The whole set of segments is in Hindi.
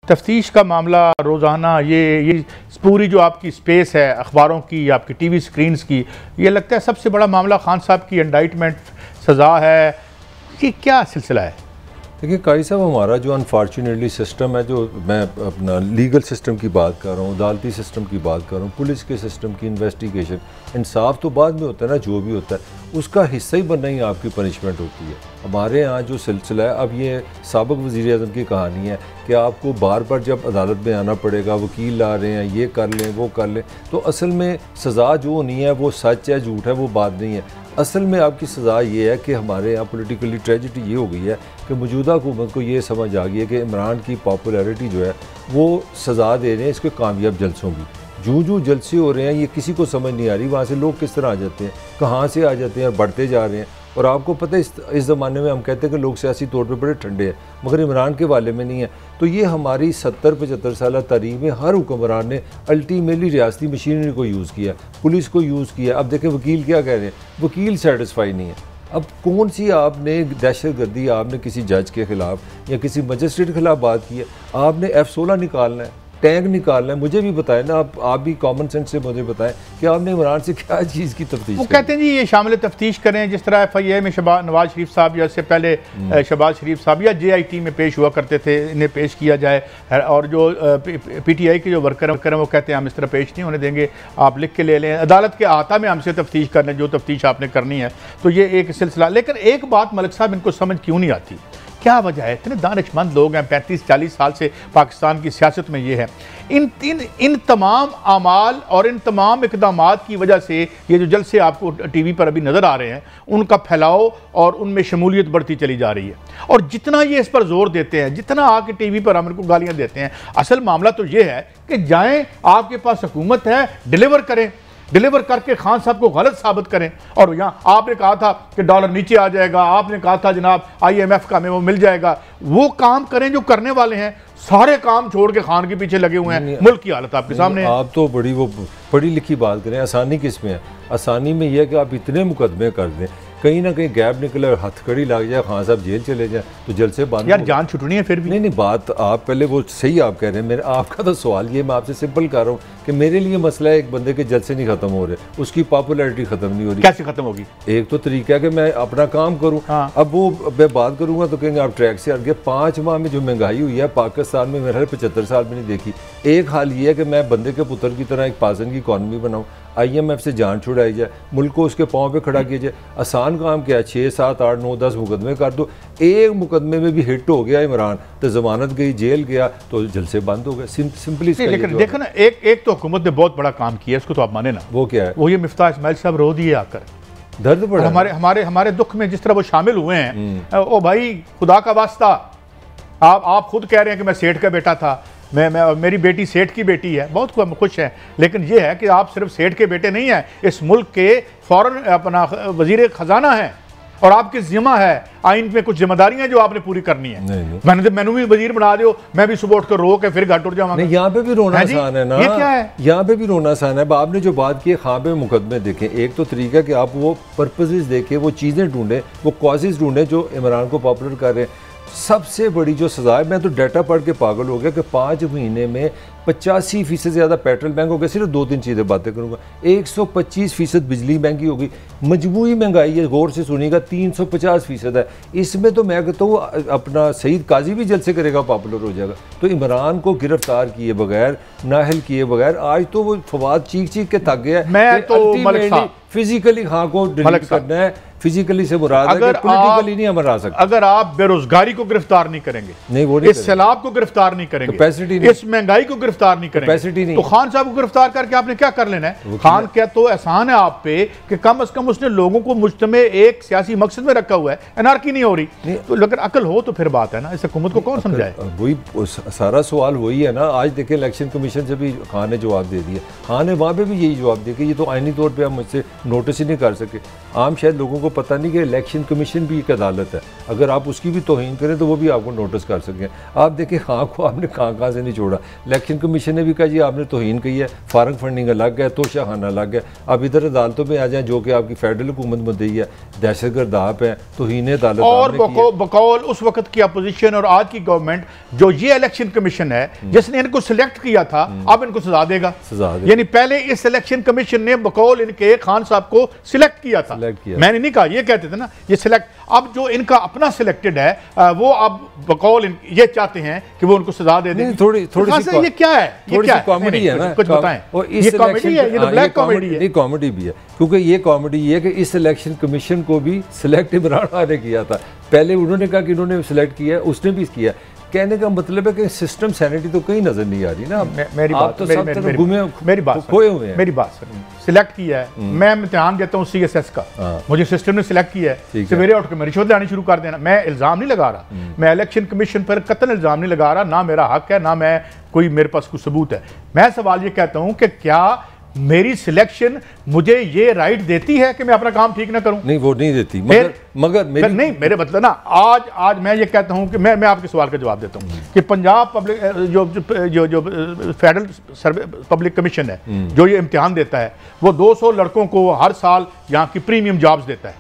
तफ्तीश का मामला रोज़ाना ये पूरी जो आपकी स्पेस है अखबारों की, आपकी टीवी स्क्रीन्स की, ये लगता है सबसे बड़ा मामला खान साहब की इंडाइटमेंट, सज़ा है, ये क्या सिलसिला है? देखिए काई साहब, हमारा जो अनफॉर्चुनेटली सिस्टम है, जो मैं अपना लीगल सिस्टम की बात कर रहा हूँ, अदालती सिस्टम की बात कर रहा हूँ, पुलिस के सिस्टम की इन्वेस्टिगेशन, इंसाफ तो बाद में होता है ना, जो भी होता है उसका हिस्सा ही बनना ही आपकी पनिशमेंट होती है। हमारे यहाँ जो सिलसिला है, अब ये साबिक़ वज़ीर आज़म की कहानी है कि आपको बार बार जब अदालत में आना पड़ेगा, वकील ला रहे हैं, ये कर लें वो कर लें, तो असल में सज़ा जो होनी है वो सच है झूठ है वो बात नहीं है। असल में आपकी सज़ा ये है कि हमारे यहाँ पॉलिटिकली ट्रेजिडी ये हो गई है कि मौजूदा हुकूमत को ये समझ आ गई है कि इमरान की पॉपुलैरिटी जो है वो सज़ा दे रहे हैं इसके कामयाब जलसों की। जूँ जलसे हो रहे हैं ये किसी को समझ नहीं आ रही, वहाँ से लोग किस तरह आ जाते हैं, कहाँ से आ जाते हैं और बढ़ते जा रहे हैं। और आपको पता है इस ज़माने में हम कहते हैं कि लोग सियासी तौर पे बड़े ठंडे हैं, मगर इमरान के वाले में नहीं है। तो ये हमारी 70-75 साल तारीख में हर हुक्मरान ने अल्टीमेटली रियासती मशीनरी को यूज़ किया, पुलिस को यूज़ किया। अब देखें वकील क्या कह रहे हैं, वकील सेटिस्फाई नहीं है। अब कौन सी आपने दहशतगर्दी आपने किसी जज के ख़िलाफ़ या किसी मजिस्ट्रेट के ख़िलाफ़ बात की है, आपने F-16 निकालना है, टैंक निकालना है, मुझे भी बताएं ना, आप भी कॉमन सेंस से मुझे बताएं कि आपने इमरान से क्या चीज़ की तफ्तीश। वो कहते हैं जी ये शामिल तफ्तीश करें, जिस तरह FIA में नवाज शरीफ साहब या इससे पहले शहबाज शरीफ साहब या JIT में पेश हुआ करते थे, इन्हें पेश किया जाए। और जो PTI के जो वर्कर हैं वो कहते हैं हम इस तरह पेश नहीं होने देंगे, आप लिख के ले लें, अदालत के आता में हमसे तफ्तीश कर लें जो तफ्तीश आपने करनी है। तो ये एक सिलसिला। लेकिन एक बात मलिक साहब इनको समझ क्यों नहीं आती, क्या वजह है? इतने दानिशमंद लोग हैं, 35-40 साल से पाकिस्तान की सियासत में ये है, इन तमाम आमाल और इन तमाम इक़दामात की वजह से ये जो जलसे आपको टीवी पर अभी नज़र आ रहे हैं उनका फैलाव और उनमें शमूलियत बढ़ती चली जा रही है। और जितना ये इस पर जोर देते हैं, जितना आके टीवी पर हम इनको गालियाँ देते हैं, असल मामला तो ये है कि जाएँ, आपके पास हुकूमत है, डिलीवर करें, डिलीवर करके खान साहब को गलत साबित करें। और यहाँ आपने कहा था कि डॉलर नीचे आ जाएगा, आपने कहा था जनाब IMF का में वो मिल जाएगा, वो काम करें जो करने वाले हैं। सारे काम छोड़ के खान के पीछे लगे हुए हैं। मुल्क की हालत आपके सामने है। आप तो बड़ी वो पढ़ी लिखी बात करें, आसानी किस में है? आसानी में यह है कि आप इतने मुकदमे कर दें, कहीं ना कहीं गैप निकले और हथकड़ी लग जाए, खान साहब जेल चले जाए, तो जलसे बंद। यार जान छुटनी है फिर भी। नहीं बात आप पहले वो सही आप कह रहे हैं, मेरे आपका तो सवाल ये, मैं आपसे सिंपल कर रहा हूँ कि मेरे लिए मसला है एक बंदे के जलसे नहीं खत्म हो रहे, उसकी पॉपुलैरिटी खत्म नहीं हो रही। कैसे खत्म होगी? एक तो तरीका है कि मैं अपना काम करूँ। हाँ। अब वो मैं बात करूँगा तो कहेंगे आप ट्रैक से हट गए। 5 माह में जो महंगाई हुई है पाकिस्तान में, मेरे 75 साल में नहीं देखी। एक हाल ये है कि मैं बंदे के पुत्र की तरह एक पासन की इकॉनमी बनाऊँ, IMF से जान छुड़ाई जाए, मुल्क को उसके पाँव पे खड़ा किया जाए। आसान काम क्या है, 6, 7, 8, 9, 10 मुकदमे कर दो। एक मुकदमे में भी हिट हो गया इमरान तो जमानत गई, जेल गया तो जलसे बंद हो गए। सिंपली। लेकिन देखो ना, एक तो हुकूमत ने बहुत बड़ा काम किया, इसको तो आप माने ना। वो क्या है? वो ये मिफ्ताह इस्माइल साहब रो दिए आकर, दर्द पड़ा हमारे दुख में जिस तरह वो शामिल हुए हैं। ओ भाई खुदा का वास्ता, आप खुद कह रहे हैं कि मैं सेठ का बेटा था, मेरी बेटी सेठ की बेटी है, बहुत खुश है। लेकिन ये है कि आप सिर्फ सेठ के बेटे नहीं हैं, इस मुल्क के फौरन अपना वजीर खजाना है और आपकी जिम्मा है, आइन में कुछ जिम्मेदारियां जो आपने पूरी करनी है। मैंने भी वजीर बना दो, मैं भी सुबह उठ कर रो के फिर घर टूट जाऊंगा। यहाँ पे भी रोना आसान है ना, ये क्या है? यहाँ पे भी रोना आसान है। आपने जो बात की खां पे मुकदमे देखें, एक तो तरीका कि आप वो पर्पसेस देखें, वो चीज़ें ढूंढें, वो कॉजेज ढूंढें जो इमरान को पॉपुलर कर रहे हैं। सबसे बड़ी जो सजा है, मैं तो डाटा पढ़ के पागल हो गया कि 5 महीने में 85% से ज़्यादा पेट्रोल महंगा हो गया। सिर्फ 2-3 चीज़ें बातें करूँगा। 125% बिजली महंगी हो गई। मजमूई महंगाई है, गौर से सुनिएगा, 350% है। इसमें तो मैं कहता हूँ अपना सईद काजी भी जल्द से करेगा, पॉपुलर हो जाएगा। तो इमरान को गिरफ्तार किए बगैर, नाहल किए बगैर, आज तो वो फवाद चीख के थक गया। मैं तो फिजिकली खां को डिलीट करना है, फिजिकली से मुराद है कि पॉलिटिकली नहीं हम रह सकते। अगर आप बेरोजगारी को गिरफ्तार नहीं करेंगे, नहीं वो नहीं, इस सैलाब को गिरफ्तार नहीं करेंगे, कैपेसिटी इस महंगाई को गिरफ्तार नहीं करेंगे, कैपेसिटी नहीं, तो खान साहब को गिरफ्तार करके आपने क्या कर लेना है? खान क्या तो एहसान है आप पे कि कम से कम उसने लोगों को मुज्तमे एक सियासी मकसद में रखा हुआ है, एनार्की नहीं हो रही। तो अगर अकल हो तो फिर बात है ना, इस हुकूमत को कौन समझाए? वही सारा सवाल वही है ना। आज देखें इलेक्शन कमीशन से भी खान ने जवाब दे दिया, खान ने वहाँ पे भी यही जवाब दिया कि ये तो आईनी तौर पर आप मुझसे नोटिस ही नहीं कर सके। आम शायद लोगों को पता नहीं कि इलेक्शन कमीशन भी एक अदालत है, अगर आप उसकी भी तौहीन करें तो वो भी आपको नोटिस कर सकें। आप देखें खां को आपने कहाँ से नहीं छोड़ा। इलेक्शन कमीशन ने भी कहा जी आपने तौहीन की है, फारग फंडिंग अलग है, तोशाखाना अलग है। अब इधर अदालतों में आ जाएँ जो कि आपकी फेडरल हुकूमत मुद्दई है, दहशतगर्द आप हैं, तौहीन अदालत और बकौल उस वक्त की अपोजिशन और आज की गवर्नमेंट जो ये इलेक्शन कमीशन है जिसने इनको सिलेक्ट किया था, अब इनको सजा देगा। यानी पहले इस इलेक्शन कमीशन ने बकौल इनके खान साहब को सिलेक्ट किया था। मैंने नहीं कहा, ये कहते थे ना ये सिलेक्ट, अब जो इनका अपना सिलेक्टेड है वो अब बकौल ये चाहते हैं कि वो उनको सजा दे दें। थोड़ी ये क्या है, थोड़ी सी कॉमेडी है ना, कुछ बताएं। ये कॉमेडी है, ये तो ब्लैक कॉमेडी है। कॉमेडी भी है क्योंकि ये कॉमेडी ये है कि इस इलेक्शन कमीशन को भी सिलेक्ट इमरान खान ने किया था। पहले उन्होंने कहा कि इन्होंने सिलेक्ट किया, उसने भी किया। कहने का मतलब है कि सिस्टम सैनिटी तो कहीं नजर नहीं आ रही ना। मेरी आप बात तो सब तरफ घूमे, मेरी बात खोए हुए हैं। मेरी बात सिलेक्ट किया है, मैं इम्तिहान देता हूँ CSS का, मुझे सिस्टम ने सिलेक्ट किया है, सवेरे उठ के मैं रिश्वत लेनी शुरू कर देना। मैं इल्जाम नहीं लगा रहा, मैं इलेक्शन कमीशन पर कतन इल्जाम नहीं लगा रहा, ना मेरा हक है, ना मैं कोई मेरे पास कोई सबूत है। मैं सवाल ये कहता हूँ कि क्या मेरी सिलेक्शन मुझे ये राइट देती है कि मैं अपना काम ठीक ना करूं? नहीं, वो नहीं देती। मगर नहीं, मेरे मतलब ना आज मैं ये कहता हूं कि मैं आपके सवाल का जवाब देता हूं कि पंजाब पब्लिक जो फेडरल पब्लिक कमीशन है जो ये इम्तिहान देता है, वो 200 लड़कों को हर साल यहाँ की प्रीमियम जॉब्स देता है।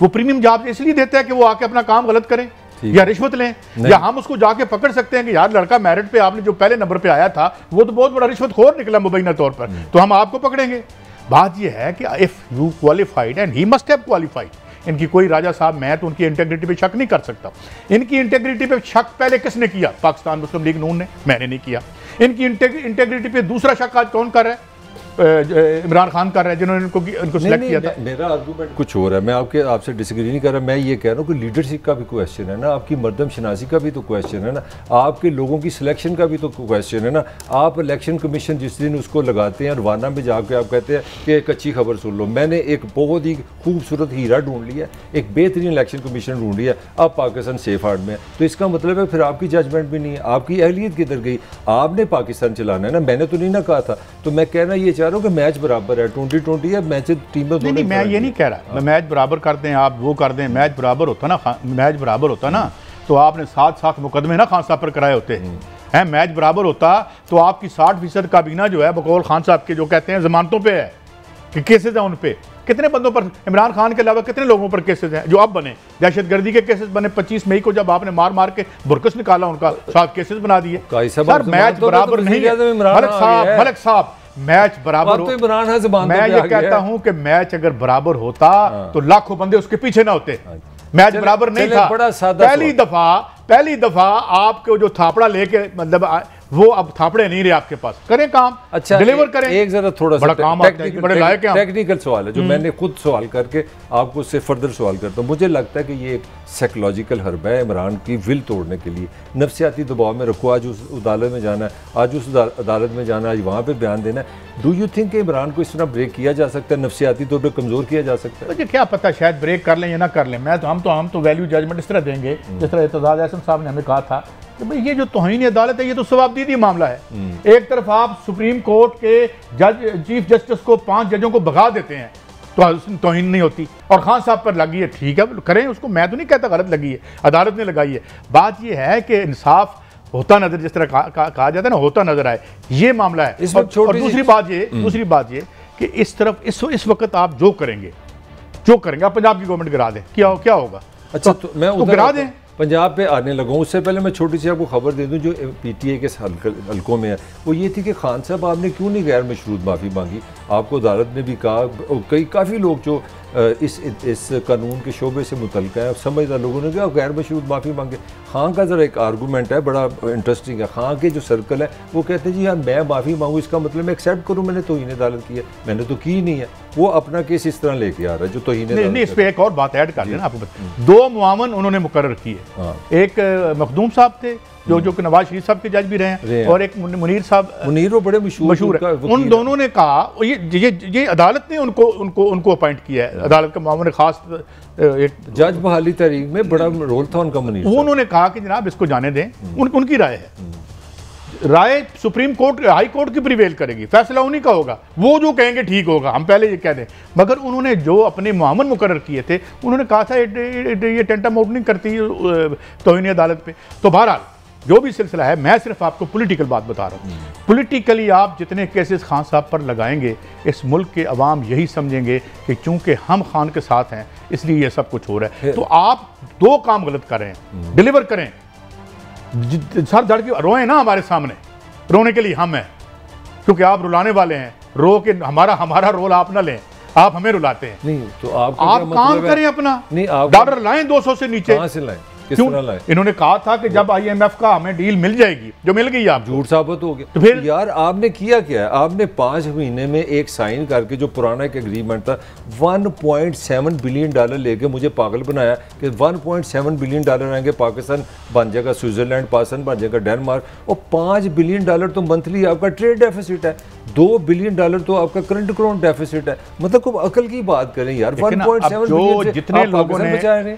वो प्रीमियम जॉब्स इसलिए देता है कि वो आके अपना काम गलत करें या रिश्वत लें, या हम उसको जाके पकड़ सकते हैं कि यार लड़का मेरिट पे आपने जो पहले नंबर पे आया था वो तो बहुत बड़ा रिश्वतखोर निकला मुबैना तौर पर, तो हम आपको पकड़ेंगे। बात ये है कि if you qualified and he must have qualified, इनकी कोई राजा साहब, मैं तो उनकी इंटेग्रिटी पे शक नहीं कर सकता। इनकी इंटेग्रिटी पे शक पहले किसने किया? पाकिस्तान मुस्लिम लीग नून ने, मैंने नहीं किया। इनकी इंटेग्रिटी पे दूसरा शक आज कौन कर रहा है? इमरान खान कर रहा है, जिन्होंने इनको सिलेक्ट किया था। मेरा आर्गूमेंट कुछ और है, मैं आपसे डिसएग्री नहीं कर रहा। मैं ये कह रहा हूँ कि लीडरशिप का भी क्वेश्चन है ना, आपकी मर्दम शनासी का भी तो क्वेश्चन है ना, आपके लोगों की सिलेक्शन का भी तो क्वेश्चन है ना। आप इलेक्शन कमीशन जिस दिन उसको लगाते हैं और वाना में जाके आप कहते हैं कि एक अच्छी खबर सुन लो, मैंने एक बहुत ही खूबसूरत हीरा ढूंढ लिया, एक बेहतरीन इलेक्शन कमीशन ढूंढ लिया, अब पाकिस्तान सेफ हार्ड में है। तो इसका मतलब है फिर आपकी जजमेंट भी नहीं है, आपकी अहलियत किधर गई? आपने पाकिस्तान चलाना है ना, मैंने तो नहीं ना कहा था। तो मैं कहना ये चाह रहा हूँ कि मैच बराबर है, 2020 है, मैच टीमें नहीं, मैं ये नहीं कह रहा मैं मैच बराबर कर दें, आप वो कर दें। मैच बराबर होता ना, मैच बराबर होता ना तो आपने 7 मुकदमे ना खान साहब पर कराए होते हैं। मैच बराबर होता तो आपकी 60% काबीना जो है बकौल खान साहब के जो कहते हैं जमानतों पे है कि केसेस हैं उन पे। कितने बंदों पर, इमरान खान के अलावा कितने लोगों पर केसेस हैं जो अब बने? दहशतगर्दी के केसेस बने 25 मई को, जब आपने मार के बुरकस निकाला उनका, 7 केसेस बना दिए। सर मैच बराबर नहीं है मलिक साहब, मैच बराबर हो। तो मैं ये कहता हूं कि मैच अगर बराबर होता तो लाखों बंदे उसके पीछे ना होते। मैच बराबर नहीं था। पहली दफा आपको जो थापड़ा लेके, मतलब वो अब थापड़े नहीं रहे आपके पास, करें काम, अच्छा डिलीवर करें। एक जरा थोड़ा सा टेक्निकल सवाल है जो मैंने खुद सवाल करके आपको उससे फर्दर सवाल करता हूँ। मुझे लगता है कि ये एक साइकोलॉजिकल हरबा है इमरान की विल तोड़ने के लिए। नफसियाती दबाव में रखो, आज उस अदालत में जाना है, आज उस अदालत में जाना है, आज वहाँ पर बयान देना है। डू यू थिंक इमरान को इस तरह ब्रेक किया जा सकता है, नफसियाती तौर पर कमज़ोर किया जा सकता है? मुझे क्या पता, शायद ब्रेक कर लें या ना कर लें। हम तो वैल्यू जजमेंट इस तरह देंगे जिस तरह एतजाज अहसन साहब ने हमें कहा था कि भाई ये जो तौहीन अदालत है ये तो सवाबदीदी मामला है। एक तरफ आप सुप्रीम कोर्ट के चीफ जस्टिस को 5 जजों को भगा देते हैं तो तौहीन नहीं होती, और खान साहब पर लगी है, ठीक है करें उसको, मैं तो नहीं कहता गलत लगी है, अदालत ने लगाई है। बात ये है कि इंसाफ होता नजर, जिस तरह कहा जाता है ना, होता नजर आए, ये मामला है। और दूसरी बात ये कि इस तरफ इस वक्त आप जो करेंगे आप पंजाब की गवर्नमेंट गिरा दें, क्या होगा? अच्छा तो मैं गिरा दें, पंजाब पे आने लगा हूँ। उससे पहले मैं छोटी सी आपको खबर दे दूँ जो PTI के हलकों में है, वो ये थी कि खान साहब आपने क्यों नहीं गैर मशरूत माफ़ी मांगी? आपको अदालत ने भी कहा, काफ़ी लोग जो इस कानून के शोबे से मुतल्लिक़ है, समझदार लोगों ने क्या गैर मशरूत माफ़ी मांगे। खान का ज़रा एक आर्गूमेंट है बड़ा इंटरेस्टिंग है। खान के जो सर्कल है वो कहते हैं जी हाँ मैं माफ़ी मांगूँ, इसका मतलब मैं एक्सेप्ट करूँ मैंने तौहीन अदालत की है, मैंने तो की नहीं है। वो अपना केस इस तरह लेके आ रहा है जो तौहीन नहीं। इस पर एक और बात ऐड कर देना आपको, 2 मुआवन उन्होंने मुकर्रर किए। एक मखदूम साहब थे जो कि नवाज शरीफ साहब के जज भी रहे हैं, और एक मुनीर साहब, मुनीर वो बड़े मशहूर है। उन दोनों ने कहा, ये अदालत ने उनको अपॉइंट किया है, अदालत का मामून खास एक जज बहाली तहरीक में बड़ा रोल था उनका। मुनीर उन्होंने कहा कि जनाब इसको जाने दें, उनकी राय है। राय सुप्रीम कोर्ट हाई कोर्ट की प्रिवेल करेगी, फैसला उन्हीं का होगा, वो जो कहेंगे ठीक होगा, हम पहले ये कह दें। मगर उन्होंने जो अपने मामून मुकर्रर किए थे, उन्होंने कहा था ये टेंटामाउंट नहीं करती तौहीन अदालत पे। तो बहरहाल जो भी सिलसिला है, मैं सिर्फ आपको पॉलिटिकल बात बता रहा हूँ। पॉलिटिकली आप जितने केसेस खान साहब पर लगाएंगे, इस मुल्क के अवाम यही समझेंगे कि चूंकि हम खान के साथ हैं इसलिए ये सब कुछ हो रहा है। तो आप दो काम गलत कर रहे हैं, डिलीवर करें, सर धड़ के रोए ना हमारे सामने, रोने के लिए हम हैं, क्योंकि आप रुलाने वाले हैं, रो के हमारा रोल आप ना लें, आप हमें रुलाते हैं। नहीं तो आप काम करें अपना, नहीं आप डॉलर लाएं 200 से नीचे। कहां से लाएं, किस क्यों? तरह लाएं? इन्होंने कहा था कि जब IMF का हमें डील मिल जाएगी, जो मिल गई, आप झूठ साबित हो गया। तो फिर यार आपने किया क्या है? आपने 5 महीने में एक साइन करके जो पुराना एक एग्रीमेंट था, $1.7 बिलियन लेके मुझे पागल बनाया कि $1.7 बिलियन आएंगे, पाकिस्तान बन जाएगा स्विट्जरलैंड, पाकिस्तान बन जाएगा डेनमार्क, और $5 बिलियन तो मंथली आपका ट्रेड डेफिसिट है, $2 बिलियन तो आपका करंट अकाउंट डेफिसिट है। मतलब खूब अकल की बात करें यार, 1.7 बिलियन जितने लोगों ने